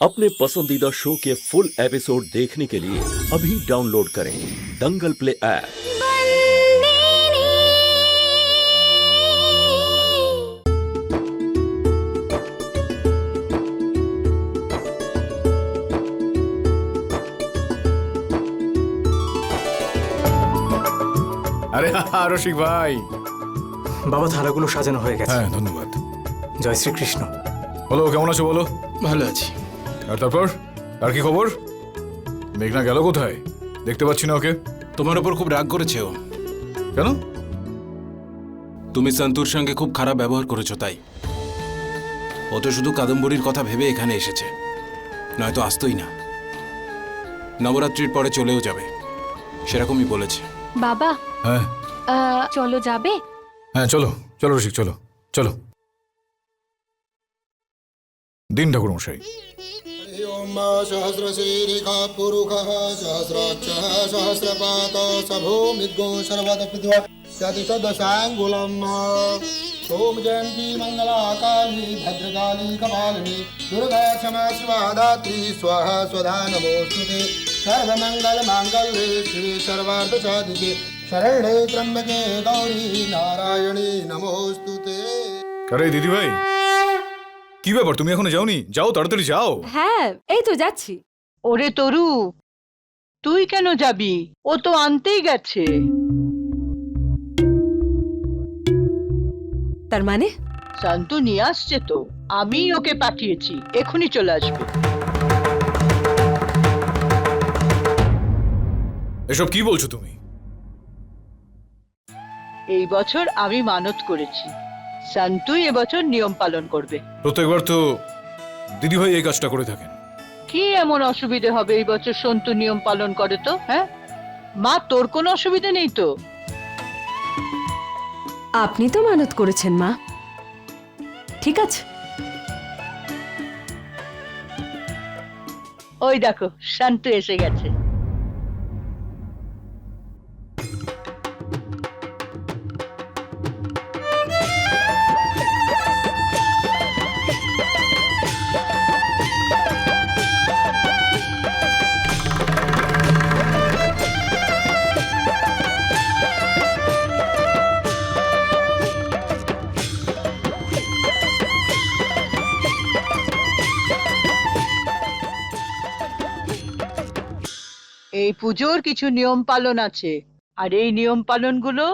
अपने पसंदीदा शो के फुल एपिसोड देखने के लिए अभी डाउनलोड करें दंगल प्ले ऐप। আরে রসিক ভাই, বাবা থালাগুলো সাজানো হয়ে গেছে। হ্যাঁ ধন্যবাদ। জয় শ্রীকৃষ্ণ। বলো কেমন আছো বলো। ভালো আছি। আর তারপর আর কি খবর? মেঘনা গেল কোথায়? দেখতে পাচ্ছি না ওকে। তোমার ওপর খুব রাগ করেছে ও। কেন? তুমি সন্তুর সঙ্গে খুব খারাপ ব্যবহার করেছো তাই। ও তো শুধু কাদম্বরীর কথা ভেবে এখানে এসেছে, নয়তো আসতোই না। নবরাত্রির পরে চলেও যাবে, সেরকমই বলেছে। বাবা, হ্যাঁ চলো যাবে? হ্যাঁ চলো চলো রসিক, চলো চলো। দিন ঠাকুর মশাই। ओम सहस्रशीरिका पुरुषः सहस्राक्षः सहस्रपातः सभूमिद्गो सर्वतपृथ्वी शतशतशाङ्गुलम्। ओम जयन्ती मंगला काली भद्रकाली कपालिनी दुर्गा क्षमा शिवा दात्री स्वाहा स्वधा नमोस्तुते। सर्वमंगल मांगल्ये शिवे सर्वार्थ साधिके शरणे त्र्यंबके गौरी नारायणी नमोस्तुते। আরে দিদি ভাই, কি ব্যাপার, তুমি এখনো যাওনি? যাও তাড়াতাড়ি যাও। হ্যাঁ, এই তো যাচ্ছি। ওরে তরু, তুই কেন যাবি? ও তো আনতেই গেছে। তার মানে শান্তু নিয়ে আসছে তো, আমি ওকে পাঠিয়েছি, এখনই চলে আসবে। এসব কি বলছো তুমি? এই বছর আমি মানত করেছি, শান্তুই এবছর নিয়ম পালন করবে। প্রত্যেকবার তো দিদি ভাই এই কাজটা করে থাকেন। কি এমন অসুবিধে হবে এই বছর সন্তু নিয়ম পালন করে তো? হ্যাঁ মা, তোর কোনো অসুবিধা নেই তো? আপনি তো মানত করেছেন মা, ঠিক আছে। ওই দেখো শান্তু এসে গেছে। এই পুজোর কিছু নিয়ম পালন আছে, আর এই নিয়ম পালনগুলো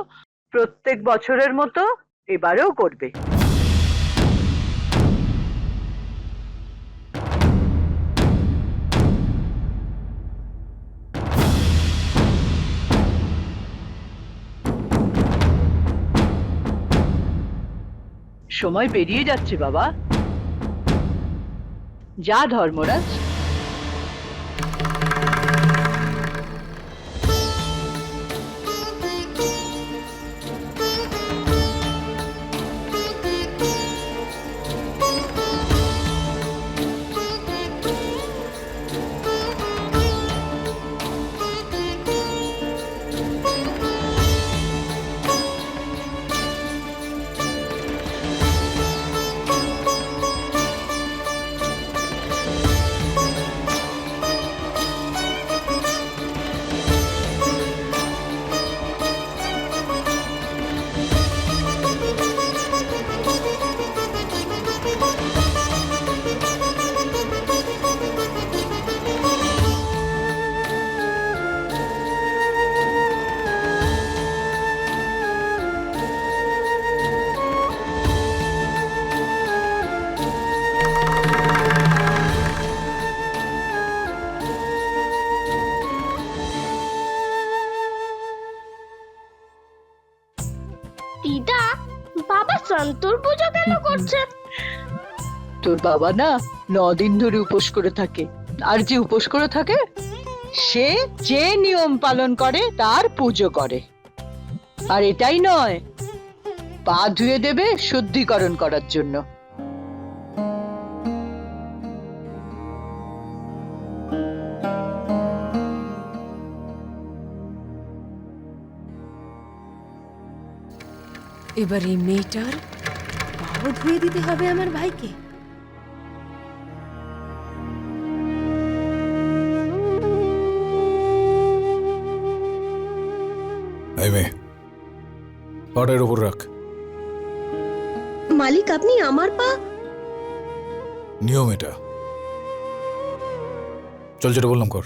প্রত্যেক বছরের মতো এবারেও করবে। সময় পেরিয়ে যাচ্ছে বাবা, যা ধর্মরাজ। দিদা, বাবা সন্তুর পুজো কেন করছে? তোর বাবা না 9 দিন ধরে উপোস করে থাকে, আর যে উপোস করে থাকে সে যে নিয়ম পালন করে তার পুজো করে। আর এটাই নয়, পা ধুয়ে দেবে শুদ্ধিকরণ করার জন্য। এবার এই মেয়েটার পাও ধুয়ে দিতে হবে আমার ভাইকে। এই মেয়ে, পাটার উপর রাখ। মালিক আপনি আমার পা নিয়ম এটা। চল, যেটা বললাম কর।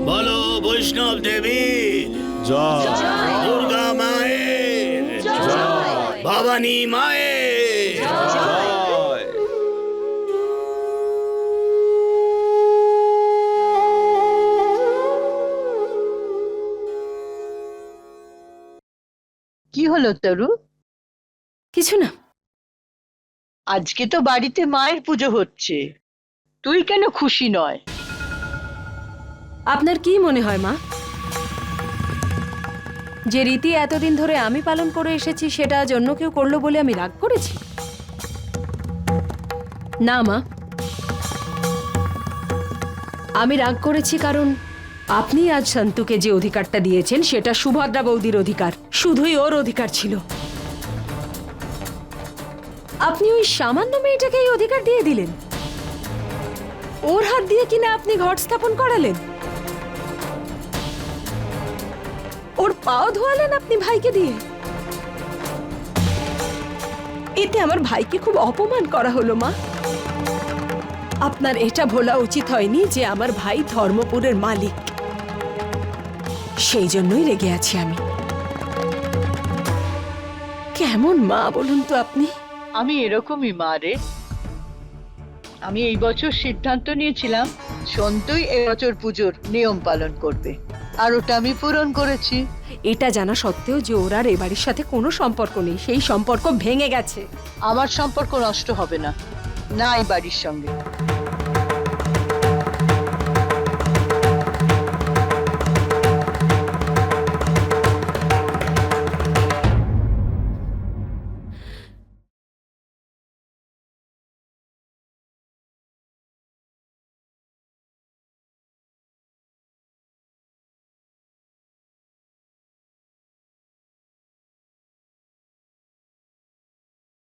বলো বৈষ্ণব দেবী জয়, দুর্গা মায়ের জয়, ভবানী মায়ের জয়। কি হলো তরু? কিছু না। আজকে তো বাড়িতে মায়ের পুজো হচ্ছে, তুই কেন খুশি নয়? আপনার কি মনে হয় মা, যে রীতি এতদিন ধরে আমি পালন করে এসেছি সেটা আজ অন্য কেউ করলো বলে আমি রাগ করেছি? না মা, আমি রাগ করেছি কারণ আপনি আজ সন্তুকে যে অধিকারটা দিয়েছেন সেটা সুভদ্রা বৌদির অধিকার, শুধুই ওর অধিকার ছিল। আপনি ওই সামান্য মেয়েটাকে এই অধিকার দিয়ে দিলেন, ওর হাত দিয়ে কিনা আপনি ঘট স্থাপন করালেন, ওর পাও ধোয়ালেন আপনি ভাইকে দিয়ে। এতে আমার ভাইকে খুব অপমান করা হলো মা। আপনার এটা বলা উচিত হয়নি যে আমার ভাই ধর্মপুরের মালিক, সেই জন্যই রেগে আছি আমি। কেমন মা বলুন তো আপনি? আমি এরকমই মা রে। আমি এই বছর সিদ্ধান্ত নিয়েছিলাম সন্তুই এবছর পুজোর নিয়ম পালন করবে, আর ওটা আমি পূরণ করেছি। এটা জানা সত্ত্বেও যে ওর আর এ বাড়ির সাথে কোনো সম্পর্ক নেই, সেই সম্পর্ক ভেঙে গেছে। আমার সম্পর্ক নষ্ট হবে না, না এই বাড়ির সঙ্গে।